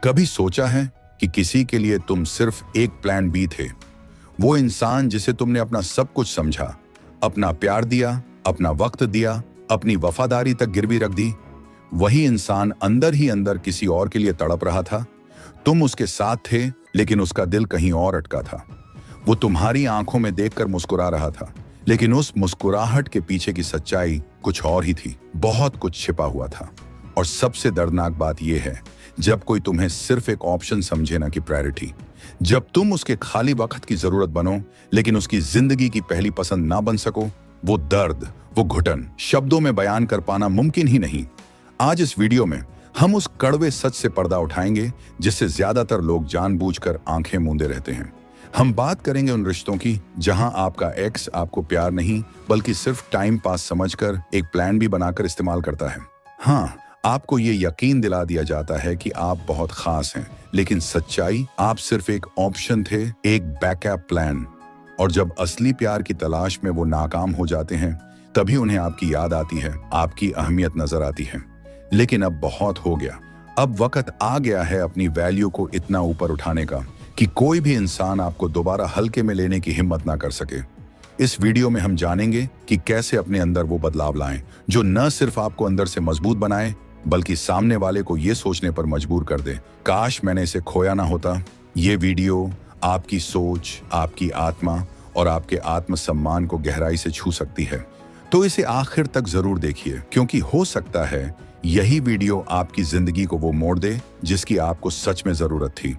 कभी सोचा है कि किसी के लिए तुम सिर्फ एक प्लान बी थे? वो इंसान जिसे तुमने अपना सब कुछ समझा, अपना प्यार दिया, अपना वक्त दिया, अपनी वफादारी तक गिरवी रख दी। वही इंसान अंदर ही अंदर किसी और के लिए तड़प रहा था। तुम उसके साथ थे, लेकिन उसका दिल कहीं और अटका था। वो तुम्हारी आंखों में देखकर मुस्कुरा रहा था, लेकिन उस मुस्कुराहट के पीछे की सच्चाई कुछ और ही थी। बहुत कुछ छिपा हुआ था। और सबसे दर्दनाक बात यह है, जब कोई तुम्हें सिर्फ एक ऑप्शन समझे ना कि प्रायोरिटी, जब तुम उसके खाली वक्त की जरूरत बनो, लेकिन उसकी जिंदगी की पहली पसंद ना बन सको, वो दर्द, वो घुटन शब्दों में बयान कर पाना मुमकिन ही नहीं। आज इस वीडियो में हम उस कड़वे सच से पर्दा उठाएंगे जिससे ज्यादातर लोग जानबूझकर आंखें मूंदे रहते हैं। हम बात करेंगे उन रिश्तों की जहां आपका एक्स आपको प्यार नहीं बल्कि सिर्फ टाइम पास समझकर एक प्लान भी बनाकर इस्तेमाल करता है। हाँ, आपको ये यकीन दिला दिया जाता है कि आप बहुत खास हैं, लेकिन सच्चाई आप सिर्फ एक ऑप्शन थे, एक बैकअप प्लान। और जब असली प्यार की तलाश में वो नाकाम हो जाते हैं, तभी उन्हें आपकी याद आती है, आपकी अहमियत नजर आती है। लेकिन अब बहुत हो गया। अब वक्त आ गया है अपनी वैल्यू को इतना ऊपर उठाने का कि कोई भी इंसान आपको दोबारा हल्के में लेने की हिम्मत ना कर सके। इस वीडियो में हम जानेंगे कि कैसे अपने अंदर वो बदलाव लाएं जो न सिर्फ आपको अंदर से मजबूत बनाए बल्कि सामने वाले को ये सोचने पर मजबूर कर दे, काश मैंने इसे खोया ना होता। ये वीडियो आपकी सोच, आपकी आत्मा और आपके आत्मसम्मान को गहराई से छू सकती है। तो इसे आखिर तक जरूर देखिए, क्योंकि हो सकता है यही वीडियो आपकी जिंदगी को वो मोड़ दे जिसकी आपको सच में जरूरत थी।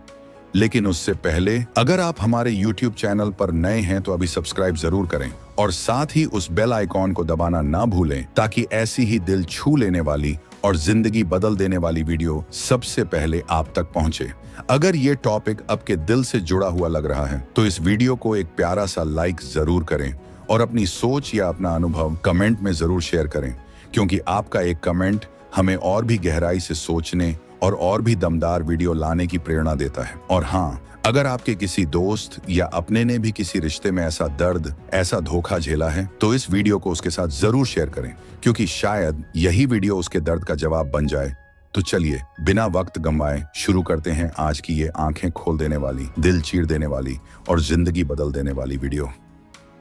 लेकिन उससे पहले अगर आप हमारे YouTube चैनल पर नए हैं तो अभी सब्सक्राइब जरूर करें और साथ ही उस बेल आइकॉन को दबाना ना भूलें, ताकि ऐसी ही दिल छू लेने वाली और जिंदगी बदल देने वाली वीडियो सबसे पहले आप तक पहुंचे। अगर ये टॉपिक आपके दिल से जुड़ा हुआ लग रहा है तो इस वीडियो को एक प्यारा सा लाइक जरूर करें और अपनी सोच या अपना अनुभव कमेंट में जरूर शेयर करें, क्योंकि आपका एक कमेंट हमें और भी गहराई से सोचने और भी दमदार वीडियो लाने की प्रेरणा देता है। और हाँ, अगर आपके किसी दोस्त या अपने ने भी किसी रिश्ते में ऐसा दर्द, ऐसा धोखा झेला है, तो इस वीडियो को उसके साथ जरूर शेयर करें, क्योंकि शायद यही वीडियो उसके दर्द का जवाब बन जाए। तो चलिए बिना वक्त गंवाए शुरू करते हैं आज की ये आंखें खोल देने वाली, दिल चीर देने वाली और जिंदगी बदल देने वाली वीडियो।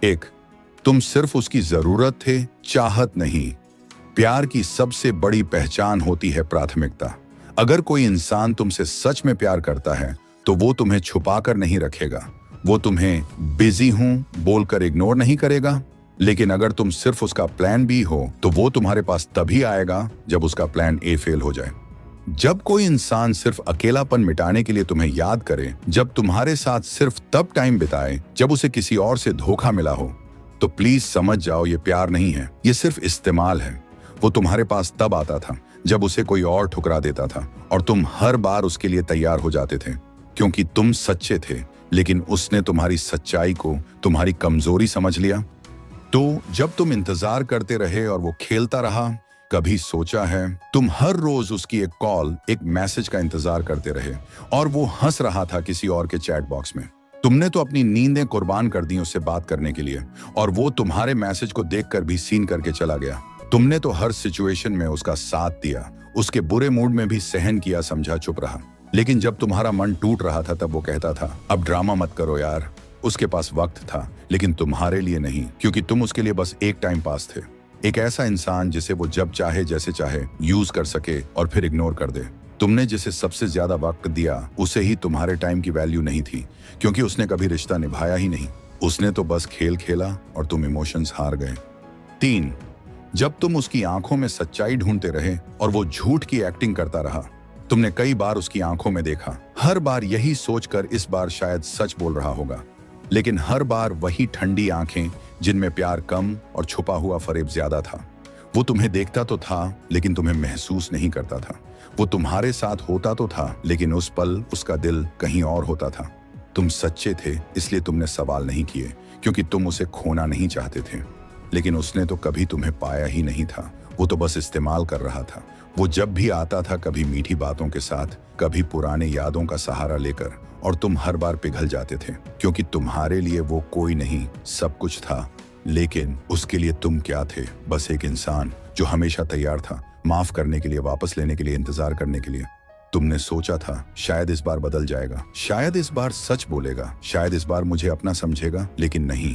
1, तुम सिर्फ उसकी जरूरत थे, चाहत नहीं। प्यार की सबसे बड़ी पहचान होती है प्राथमिकता। अगर कोई इंसान तुमसे सच में प्यार करता है तो वो तुम्हें छुपाकर नहीं रखेगा, वो तुम्हें बिजी हूं बोलकर इग्नोर नहीं करेगा। लेकिन अगर तुम सिर्फ उसका प्लान बी हो तो वो तुम्हारे पास तभी आएगा जब उसका प्लान ए फेल हो जाए। जब कोई इंसान सिर्फ अकेलापन मिटाने के लिए तुम्हें याद करे, जब तुम्हारे साथ सिर्फ तब टाइम बिताए जब उसे किसी और से धोखा मिला हो, तो प्लीज समझ जाओ ये प्यार नहीं है, ये सिर्फ इस्तेमाल है। वो तुम्हारे पास तब आता था जब उसे कोई और ठुकरा देता था और तुम हर बार उसके लिए तैयार हो जाते थे, क्योंकि तुम सच्चे थे। लेकिन उसने तुम्हारी सच्चाई को तुम्हारी कमजोरी समझ लिया। तो जब तुम इंतजार करते रहे और वो खेलता रहा, कभी सोचा है तुम हर रोज उसकी एक कॉल, एक मैसेज का इंतजार करते रहे और वो हंस रहा था किसी और के चैट बॉक्स में। तुमने तो अपनी नींदें कुर्बान कर दी उससे बात करने के लिए, और वो तुम्हारे मैसेज को देखकर भी सीन करके चला गया। तुमने तो हर सिचुएशन में उसका साथ दिया, उसके बुरे मूड में भी सहन किया, समझा, चुप रहा। लेकिन जब तुम्हारा मन टूट रहा था तब वो कहता था, अब ड्रामा मत करो यार। उसके पास वक्त था, लेकिन तुम्हारे लिए नहीं, क्योंकि तुम उसके लिए बस एक टाइम पास थे। एक ऐसा इंसान जिसे वो जब चाहे जैसे चाहे यूज कर सके और फिर इग्नोर कर दे। तुमने जिसे सबसे ज्यादा वक्त दिया उसे ही तुम्हारे टाइम की वैल्यू नहीं थी, क्योंकि उसने कभी रिश्ता निभाया ही नहीं। उसने तो बस खेल खेला और तुम इमोशंस हार गए। 3, जब तुम उसकी आंखों में सच्चाई ढूंढते रहे और वो झूठ की एक्टिंग करता रहा। तुमने कई बार उसकी आंखों में देखा, हर बार यही सोचकर इस बार शायद सच बोल रहा होगा, लेकिन हर बार वही ठंडी आंखें जिनमें प्यार कम और छुपा हुआ फरेब ज्यादा था। वो तुम्हें देखता तो था लेकिन तुम्हें महसूस नहीं करता था। वो तुम्हारे साथ होता तो था, लेकिन उस पल उसका दिल कहीं और होता था। तुम सच्चे थे, इसलिए तुमने सवाल नहीं किए, क्योंकि तुम उसे खोना नहीं चाहते थे। लेकिन उसने तो कभी तुम्हें पाया ही नहीं था, वो तो बस इस्तेमाल कर रहा था। वो जब भी आता था, कभी मीठी बातों के साथ, कभी पुराने यादों का सहारा लेकर, और तुम हर बार पिघल जाते थे, क्योंकि तुम्हारे लिए वो कोई नहीं सब कुछ था। लेकिन उसके लिए तुम क्या थे? बस एक इंसान जो हमेशा तैयार था माफ करने के लिए, वापस लेने के लिए, इंतजार करने के लिए। तुमने सोचा था शायद इस बार बदल जाएगा, शायद इस बार सच बोलेगा, शायद इस बार मुझे अपना समझेगा, लेकिन नहीं,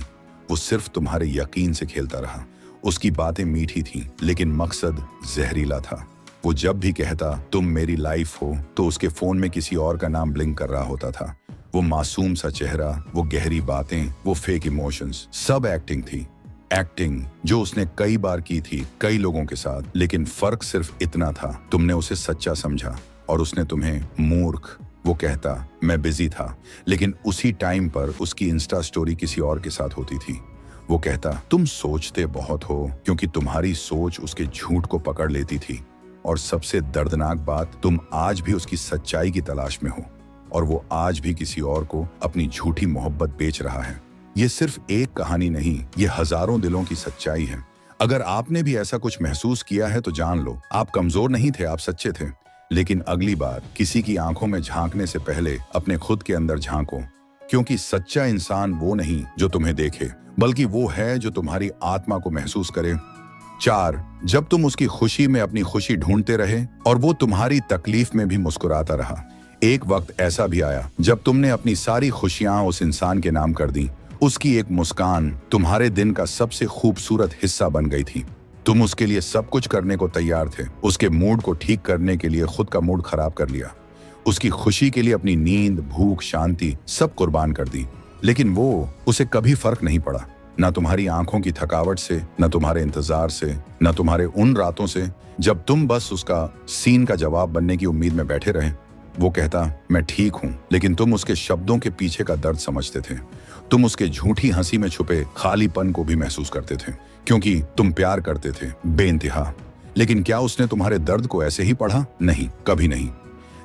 वो सिर्फ तुम्हारे यकीन से खेलता रहा। उसकी बातें मीठी थीं, लेकिन मकसद जहरीला था। वो जब भी कहता तुम मेरी लाइफ हो, तो उसके फोन में किसी और का नाम ब्लिंक कर रहा होता था। वो मासूम सा चेहरा, वो गहरी बातें, वो फेक इमोशंस, सब एक्टिंग थी। एक्टिंग जो उसने कई बार की थी कई लोगों के साथ, लेकिन फर्क सिर्फ इतना था, तुमने उसे सच्चा समझा और उसने तुम्हें मूर्ख। वो कहता मैं बिजी था, लेकिन उसी टाइम पर उसकी इंस्टा स्टोरी किसी और के साथ होती थी। वो कहता तुम सोचते बहुत हो, क्योंकि तुम्हारी सोच उसके झूठ को पकड़ लेती थी। और सबसे दर्दनाक बात, तुम आज भी उसकी सच्चाई की तलाश में हो, और वो आज भी किसी और को अपनी झूठी मोहब्बत बेच रहा है। ये सिर्फ एक कहानी नहीं, ये हजारों दिलों की सच्चाई है। अगर आपने भी ऐसा कुछ महसूस किया है तो जान लो, आप कमजोर नहीं थे, आप सच्चे थे। लेकिन अगली बार किसी की आंखों में झांकने से पहले अपने खुद के अंदर झांको, क्योंकि सच्चा इंसान वो नहीं जो तुम्हें देखे, बल्कि वो है जो तुम्हारी आत्मा को महसूस करे। 4, जब तुम उसकी खुशी में अपनी खुशी ढूंढते रहे और वो तुम्हारी तकलीफ में भी मुस्कुराता रहा। एक वक्त ऐसा भी आया जब तुमने अपनी सारी खुशियां उस इंसान के नाम कर दी। उसकी एक मुस्कान तुम्हारे दिन का सबसे खूबसूरत हिस्सा बन गई थी। तुम उसके लिए सब कुछ करने को तैयार थे। उसके मूड को ठीक करने के लिए खुद का मूड खराब कर लिया। उसकी खुशी के लिए अपनी नींद, भूख, शांति सब कुर्बान कर दी। लेकिन वो उसे कभी फर्क नहीं पड़ा, ना तुम्हारी आंखों की थकावट से, न तुम्हारे इंतजार से, न तुम्हारे उन रातों से जब तुम बस उसका सीन का जवाब बनने की उम्मीद में बैठे रहे। वो कहता मैं ठीक हूं, लेकिन तुम उसके शब्दों के पीछे का दर्द समझते थे। तुम उसके झूठी हंसी में छुपे खालीपन को भी महसूस करते थे, क्योंकि तुम प्यार करते थे बेइंतहा। लेकिन क्या उसने तुम्हारे दर्द को ऐसे ही पढ़ा? नहीं, कभी नहीं।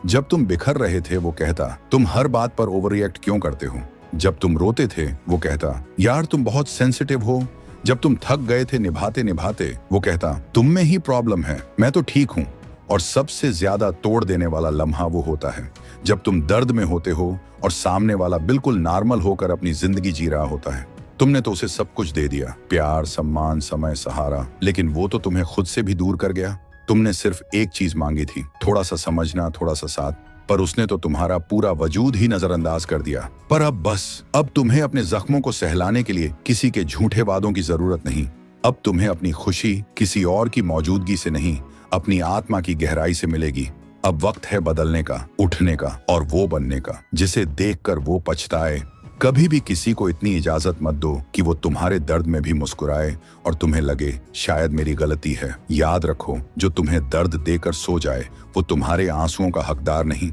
जब तुम बिखर रहे थे वो कहता तुम हर बात पर ओवर रिएक्ट क्यों करते हो। जब तुम रोते थे वो कहता यार तुम बहुत सेंसिटिव हो। जब तुम थक गए थे निभाते निभाते वो कहता तुम में ही प्रॉब्लम है, मैं तो ठीक हूं। और सबसे ज्यादा तोड़ देने वाला लम्हा वो होता है जब तुम दर्द में होते हो और सामने वाला बिल्कुल नॉर्मल होकर अपनी जिंदगी जी रहा होता है। तुमने तो उसे सब कुछ दे दिया, प्यार, सम्मान, समय, सहारा, लेकिन वो तो तुम्हें खुद से भी दूर कर गया। तुमने सिर्फ एक चीज मांगी थी, थोड़ा सा समझना, थोड़ा सा साथ, पर उसने तो तुम्हारा पूरा वजूद ही नजरअंदाज कर दिया। पर अब बस, अब तुम्हें अपने जख्मों को सहलाने के लिए किसी के झूठे वादों की जरूरत नहीं। अब तुम्हें अपनी खुशी किसी और की मौजूदगी से नहीं, अपनी आत्मा की गहराई से मिलेगी। अब वक्त है बदलने का, उठने का और वो बनने का जिसे देखकर वो पछताए। कभी भी किसी को इतनी इजाजत मत दो कि वो तुम्हारे दर्द में भी मुस्कुराए और तुम्हें लगे शायद मेरी गलती है। याद रखो, जो तुम्हें दर्द देकर सो जाए वो तुम्हारे आंसुओं का हकदार नहीं।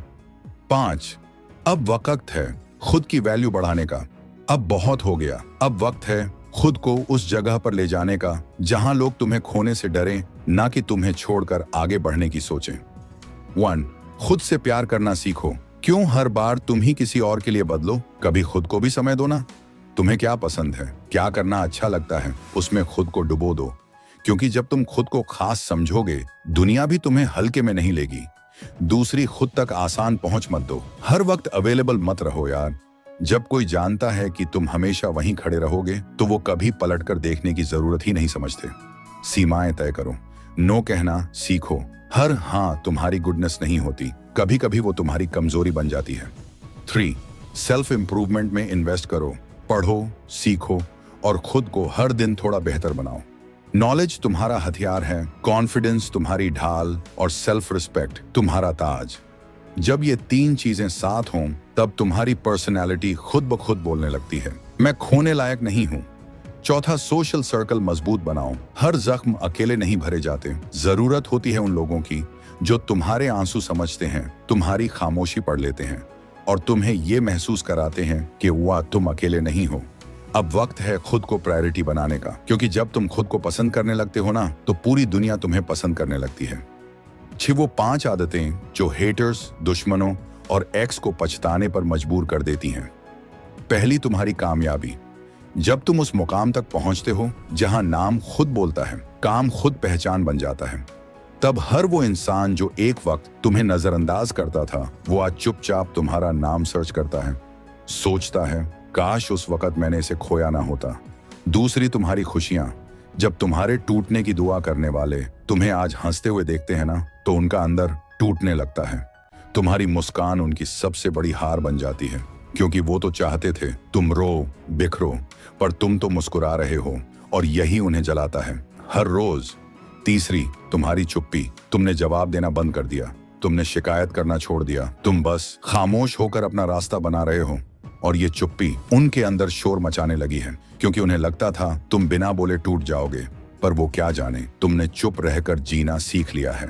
5, अब वक्त है खुद की वैल्यू बढ़ाने का। अब बहुत हो गया, अब वक्त है खुद को उस जगह पर ले जाने का जहां लोग तुम्हें खोने से डरें, ना कि तुम्हें छोड़कर आगे बढ़ने की सोचें। 1, खुद से प्यार करना सीखो। क्यों हर बार तुम ही किसी और के लिए बदलो? कभी खुद को भी समय दो ना। तुम्हें क्या पसंद है, क्या करना अच्छा लगता है, उसमें खुद को डुबो दो। क्योंकि जब तुम खुद को खास समझोगे, दुनिया भी तुम्हें हल्के में नहीं लेगी। दूसरी खुद तक आसान पहुंच मत दो। हर वक्त अवेलेबल मत रहो यार। जब कोई जानता है कि तुम हमेशा वहीं खड़े रहोगे, तो वो कभी पलटकर देखने की जरूरत ही नहीं समझते। सीमाएं तय करो, नो कहना सीखो। हर हाँ तुम्हारी गुडनेस नहीं होती, कभी कभी वो तुम्हारी कमजोरी बन जाती है। 3, सेल्फ इंप्रूवमेंट में इन्वेस्ट करो। पढ़ो, सीखो और खुद को हर दिन थोड़ा बेहतर बनाओ। नॉलेज तुम्हारा हथियार है, कॉन्फिडेंस तुम्हारी ढाल और सेल्फ रिस्पेक्ट तुम्हारा ताज। जब ये 3 चीजें साथ हों, तब तुम्हारी पर्सनैलिटी खुद ब खुद बोलने लगती है, मैं खोने लायक नहीं हूं। 4, सोशल सर्कल मजबूत बनाओ। हर जख्म अकेले नहीं भरे जाते। जरूरत होती है उन लोगों की जो तुम्हारे आंसू समझते हैं, तुम्हारी खामोशी पढ़ लेते हैं और तुम्हें ये महसूस कराते हैं कि वाह तुम अकेले नहीं हो। अब वक्त है खुद को प्रायोरिटी बनाने का, क्योंकि जब तुम खुद को पसंद करने लगते हो ना, तो पूरी दुनिया तुम्हें पसंद करने लगती है। 6, वो 5 आदतें जो हेटर्स, दुश्मनों और एक्स को पछताने पर मजबूर कर देती हैं। पहली, तुम्हारी कामयाबी। जब तुम उस मुकाम तक पहुंचते हो जहां नाम खुद बोलता है, काम खुद पहचान बन जाता है, तब हर वो इंसान जो एक वक्त तुम्हें नजरअंदाज करता था, वो आज चुपचाप तुम्हारा नाम सर्च करता है, सोचता है काश उस वक्त मैंने इसे खोया ना होता। दूसरी, तुम्हारी खुशियां। जब तुम्हारे टूटने की दुआ करने वाले तुम्हें आज हंसते हुए देखते हैं ना, तो उनका अंदर टूटने लगता है। तुम्हारी मुस्कान उनकी सबसे बड़ी हार बन जाती है, क्योंकि वो तो चाहते थे तुम रो, बिखरो, पर तुम तो मुस्कुरा रहे हो और यही उन्हें जलाता है हर रोज। तीसरी, तुम्हारी चुप्पी। तुमने जवाब देना बंद कर दिया, तुमने शिकायत करना छोड़ दिया, तुम बस खामोश होकर अपना रास्ता बना रहे हो। और ये चुप्पी उनके अंदर शोर मचाने लगी है, क्योंकि उन्हें लगता था तुम बिना बोले टूट जाओगे, पर वो क्या जाने तुमने चुप रहकर जीना सीख लिया है।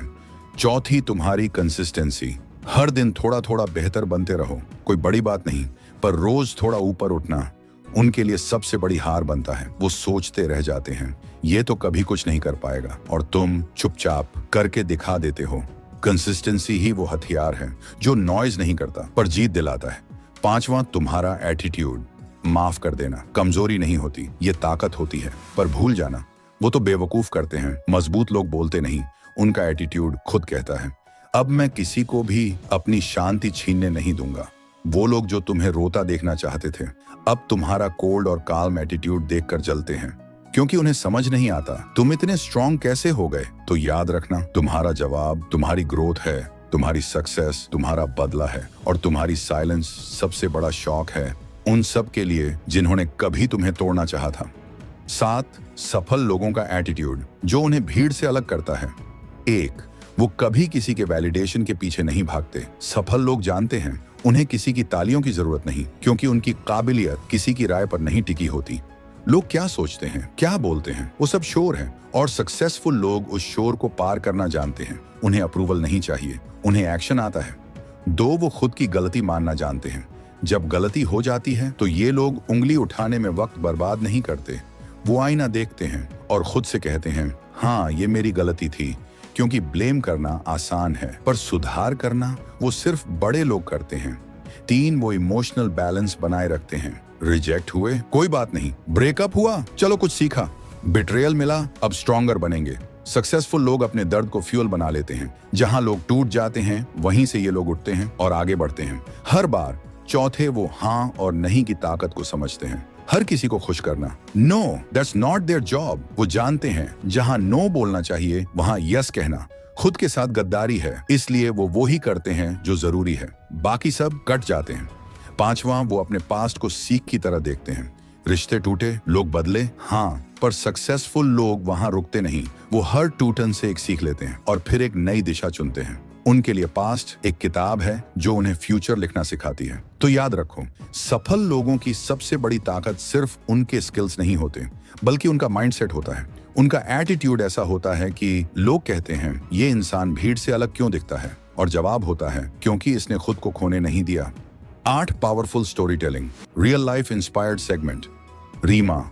चौथी, तुम्हारी कंसिस्टेंसी। हर दिन थोड़ा थोड़ा बेहतर बनते रहो, कोई बड़ी बात नहीं, पर रोज थोड़ा ऊपर उठना उनके लिए सबसे बड़ी हार बनता है। वो सोचते रह जाते हैं ये तो कभी कुछ नहीं कर पाएगा, और तुम चुपचाप करके दिखा देते हो। कंसिस्टेंसी ही वो हथियार है जो नॉइज नहीं करता पर जीत दिलाता है। पांचवा, तुम्हारा एटीट्यूड। माफ कर देना कमजोरी नहीं होती, ये ताकत होती है। पर भूल जाना, वो तो बेवकूफ करते हैं, मजबूत लोग बोलते नहीं, उनका एटीट्यूड खुद कहता है अब मैं किसी को भी अपनी शांति छीनने नहीं दूंगा। वो लोग जो तुम्हें रोता देखना चाहते थे अब तुम्हारा कोल्ड और काल्म एटीट्यूड देखकर जलते हैं, क्योंकि उन्हें समझ नहीं आता तुम इतने स्ट्रांग कैसे हो गए। तो याद रखना, तुम्हारा जवाब तुम्हारी ग्रोथ है, तुम्हारी सक्सेस तुम्हारा बदला है, और तुम्हारी साइलेंस सबसे बड़ा शॉक है उन सब के लिए जिन्होंने कभी तुम्हें तोड़ना चाहा था। 7, सफल लोगों का एटीट्यूड जो उन्हें भीड़ से अलग करता है। 1, वो कभी किसी के वैलिडेशन के पीछे नहीं भागते। सफल लोग जानते हैं उन्हें किसी की तालियों की जरूरत नहीं, क्योंकि उनकी काबिलियत किसी की राय पर नहीं टिकी होती। लोग क्या सोचते हैं, क्या बोलते हैं, वो सब शोर है, और सक्सेसफुल लोग उस शोर को पार करना जानते हैं। उन्हें अप्रूवल नहीं चाहिए, उन्हें एक्शन आता है। 2, वो खुद की गलती मानना जानते हैं। जब गलती हो जाती है तो ये लोग उंगली उठाने में वक्त बर्बाद नहीं करते। वो आईना देखते हैं और खुद से कहते हैं हाँ ये मेरी गलती थी, क्योंकि ब्लेम करना आसान है पर सुधार करना वो सिर्फ बड़े लोग करते हैं। 3, वो इमोशनल बैलेंस बनाए रखते हैं। रिजेक्ट हुए कोई बात नहीं, ब्रेकअप हुआ चलो कुछ सीखा, बिट्रेयल मिला अब स्ट्रॉन्गर बनेंगे। सक्सेसफुल लोग अपने दर्द को फ्यूल बना लेते हैं। जहां लोग टूट जाते हैं वहीं से ये लोग उठते हैं और आगे बढ़ते हैं हर बार। चौथे, वो हाँ और नहीं की ताकत को समझते हैं। हर किसी को खुश करना, no that's not their job. वो जानते हैं जहां नो बोलना चाहिए वहां यस कहना खुद के साथ गद्दारी है, इसलिए वो ही करते हैं जो जरूरी है, बाकी सब कट जाते हैं। 5वां, वो अपने पास्ट को सीख की तरह देखते हैं। रिश्ते टूटे, लोग बदले, हाँ, पर सक्सेसफुल लोग वहां रुकते नहीं। वो हर टूटन से एक सीख लेते हैं और फिर एक नई दिशा चुनते हैं। उनके लिए पास्ट एक किताब है जो उन्हें फ्यूचर लिखना सिखाती है। तो याद रखो, सफल लोगों की सबसे बड़ी ताकत सिर्फ उनके स्किल्स नहीं होते, बल्कि उनका माइंडसेट होता है। उनका एटीट्यूड ऐसा होता है कि लोग कहते हैं ये इंसान भीड़ से अलग क्यों दिखता है, और जवाब होता है क्योंकि इसने खुद को खोने नहीं दिया। 8, powerful story telling. Real life inspired segment. Reema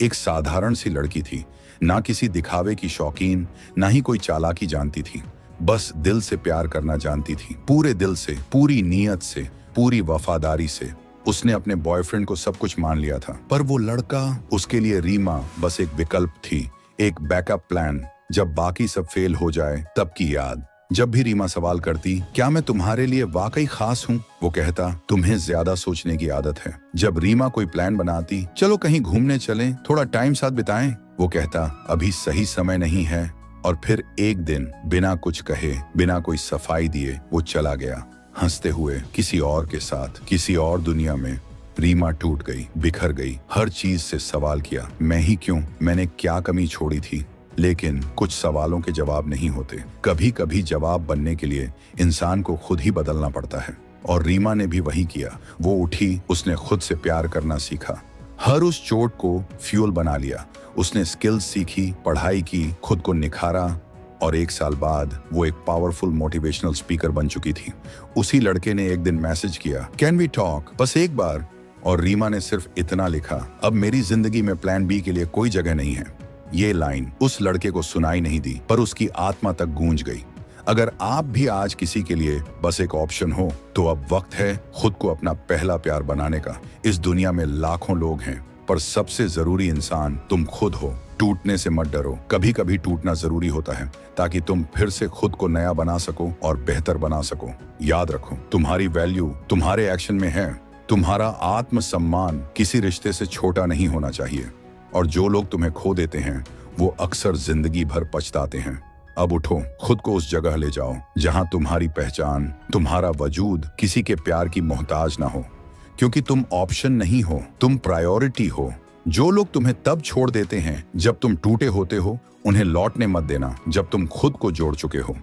एक साधारण सी लड़की थी, ना किसी दिखावे की शौकीन, ना ही कोई चालाकी जानती थी, बस दिल से प्यार करना जानती थी। पूरे दिल से, पूरी नीयत से, पूरी वफादारी से। उसने अपने बॉयफ्रेंड को सब कुछ मान लिया था, पर वो लड़का उसके लिए रीमा बस एक विकल्प थी, एक बैकअप प्लान। जब बाकी सब फेल हो जाए तब की याद। जब भी रीमा सवाल करती क्या मैं तुम्हारे लिए वाकई खास हूँ, वो कहता तुम्हें ज्यादा सोचने की आदत है। जब रीमा कोई प्लान बनाती चलो कहीं घूमने चलें, थोड़ा टाइम साथ बिताएं, वो कहता अभी सही समय नहीं है। और फिर एक दिन बिना कुछ कहे, बिना कोई सफाई दिए वो चला गया, हंसते हुए किसी और के साथ, किसी और दुनिया में। रीमा टूट गई, बिखर गई, हर चीज से सवाल किया, मैं ही क्यों, मैंने क्या कमी छोड़ी थी। लेकिन कुछ सवालों के जवाब नहीं होते। कभी कभी जवाब बनने के लिए इंसान को खुद ही बदलना पड़ता है, और रीमा ने भी वही किया। वो उठी, उसने खुद से प्यार करना सीखा, हर उस चोट को फ्यूल बना लिया। उसने स्किल्स सीखी, पढ़ाई की, खुद को निखारा, और 1 साल बाद वो एक पावरफुल मोटिवेशनल स्पीकर बन चुकी थी। उसी लड़के ने एक दिन मैसेज किया, कैन वी टॉक, बस एक बार। और रीमा ने सिर्फ इतना लिखा, अब मेरी जिंदगी में प्लान बी के लिए कोई जगह नहीं है। ये लाइन उस लड़के को सुनाई नहीं दी, पर उसकी आत्मा तक गूंज गई। अगर आप भी आज किसी के लिए बस एक ऑप्शन हो, तो अब वक्त है खुद को अपना पहला प्यार बनाने का। इस दुनिया में लाखों लोग हैं, पर सबसे जरूरी इंसान तुम खुद हो। टूटने से मत डरो, कभी कभी टूटना जरूरी होता है, ताकि तुम फिर से खुद को नया बना सको और बेहतर बना सको। याद रखो, तुम्हारी वैल्यू तुम्हारे एक्शन में है। तुम्हारा आत्मसम्मान किसी रिश्ते से छोटा नहीं होना चाहिए, और जो लोग तुम्हें खो देते हैं वो अक्सर जिंदगी भर पछताते हैं। अब उठो, खुद को उस जगह ले जाओ जहां तुम्हारी पहचान, तुम्हारा वजूद किसी के प्यार की मोहताज ना हो, क्योंकि तुम ऑप्शन नहीं हो, तुम प्रायोरिटी हो। जो लोग तुम्हें तब छोड़ देते हैं जब तुम टूटे होते हो, उन्हें लौटने मत देना जब तुम खुद को जोड़ चुके हो,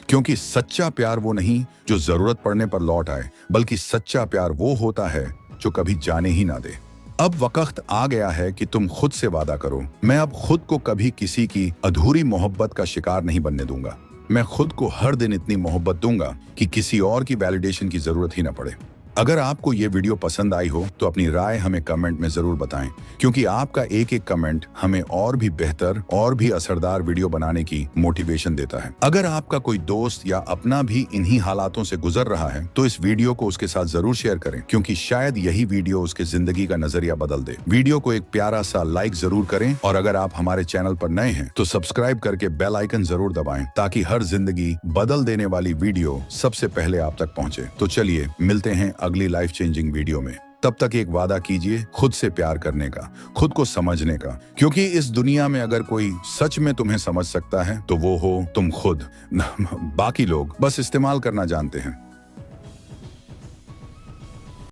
क्योंकि सच्चा प्यार वो नहीं जो जरूरत पड़ने पर लौट आए, बल्कि सच्चा प्यार वो होता है जो कभी जाने ही ना दे। अब वक्त आ गया है कि तुम खुद से वादा करो, मैं अब खुद को कभी किसी की अधूरी मोहब्बत का शिकार नहीं बनने दूंगा। मैं खुद को हर दिन इतनी मोहब्बत दूंगा कि किसी और की वैलिडेशन की जरूरत ही ना पड़े। अगर आपको ये वीडियो पसंद आई हो तो अपनी राय हमें कमेंट में जरूर बताएं, क्योंकि आपका एक एक कमेंट हमें और भी बेहतर और भी असरदार वीडियो बनाने की मोटिवेशन देता है। अगर आपका कोई दोस्त या अपना भी इन्हीं हालातों से गुजर रहा है तो इस वीडियो को उसके साथ जरूर शेयर करें, क्योंकि शायद यही वीडियो उसके जिंदगी का नजरिया बदल दे। वीडियो को एक प्यारा सा लाइक जरूर करें, और अगर आप हमारे चैनल पर नए हैं तो सब्सक्राइब करके बेल आइकन जरूर दबाएं, ताकि हर जिंदगी बदल देने वाली वीडियो सबसे पहले आप तक पहुंचे। तो चलिए मिलते हैं अगली लाइफ चेंजिंग वीडियो में। तब तक एक वादा कीजिए, खुद से प्यार करने का, खुद को समझने का, क्योंकि इस दुनिया में अगर कोई सच में तुम्हें समझ सकता है तो वो हो तुम खुद। बाकी लोग बस इस्तेमाल करना जानते हैं।